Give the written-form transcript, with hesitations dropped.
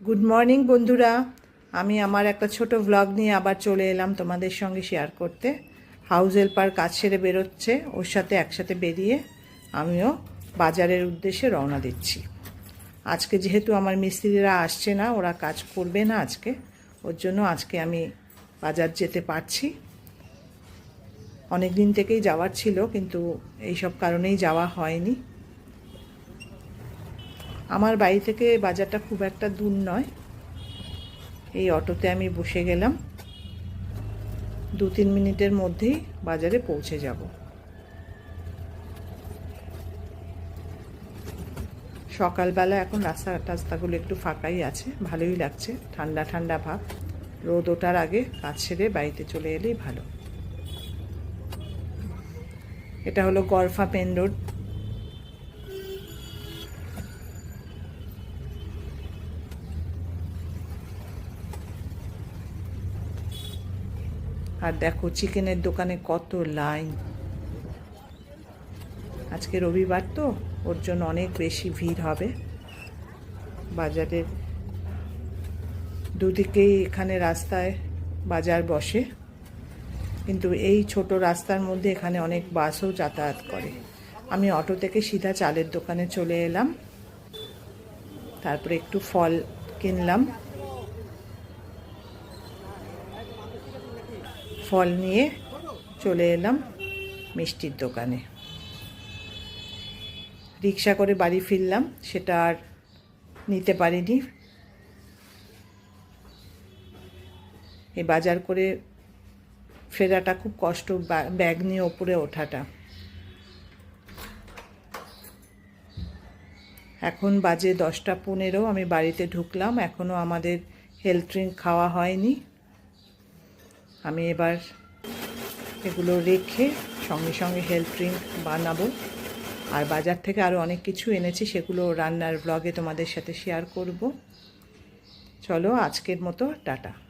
Good morning বন্ধুরা, আমি আমার একটা ছোট ভ্লগ নিয়ে আবার চলে এলাম তোমাদের সঙ্গে শেয়ার করতে। হাউস হেল্পার কাজ সেরে বেরোচ্ছে, ওর সাথে একসাথে বেরিয়ে আমিও বাজারের উদ্দেশ্যে রওনা দিচ্ছি। আজকে যেহেতু আমার মিস্ত্রিরা আসছে না, ওরা কাজ করবে না আজকে, ওর জন্য আজকে আমি বাজার যেতে পারছি। অনেক দিন থেকেই যাওয়ার ছিল, কিন্তু এইসব কারণেই যাওয়া হয়নি। আমার বাড়ি থেকে বাজারটা খুব একটা দূর নয়। এই অটোতে আমি বসে গেলাম, 2-3 মিনিটের মধ্যেই বাজারে পৌঁছে যাব। সকালবেলা এখন রাস্তাগুলো একটু ফাঁকাই আছে, ভালোই লাগছে, ঠান্ডা ঠান্ডা ভাব। রোদ ওঠার আগে কাজ সেরে বাড়িতে চলে এলেই ভালো। এটা হলো গরফা মেন রোড। আর দেখো চিকেনের দোকানে কত লাইন। আজকে রবিবার তো, ওর জন্য অনেক বেশি ভিড় হবে। বাজারের দুদিকেই এখানে রাস্তায় বাজার বসে, কিন্তু এই ছোট রাস্তার মধ্যে এখানে অনেক বাসও যাতায়াত করে। আমি অটো থেকে সিধা চালের দোকানে চলে এলাম, তারপরে একটু ফল কিনলাম। ফল নিয়ে চলে এলাম মিষ্টির দোকানে। রিক্সা করে বাড়ি ফিরলাম, সেটা আর নিতে পারিনি। এই বাজার করে ফেরাটা খুব কষ্ট, ব্যাগ নিয়ে ওপরে ওঠাটা। এখন বাজে 10টা 15, আমি বাড়িতে ঢুকলাম। এখনও আমাদের হেলথ ড্রিঙ্ক খাওয়া হয়নি। আমি এবার এগুলো রেখে সঙ্গে সঙ্গে হেলথ ড্রিঙ্ক বানাবো। আর বাজার থেকে আরও অনেক কিছু এনেছি, সেগুলো রান্নার ব্লগে তোমাদের সাথে শেয়ার করব। চলো, আজকের মতো টাটা।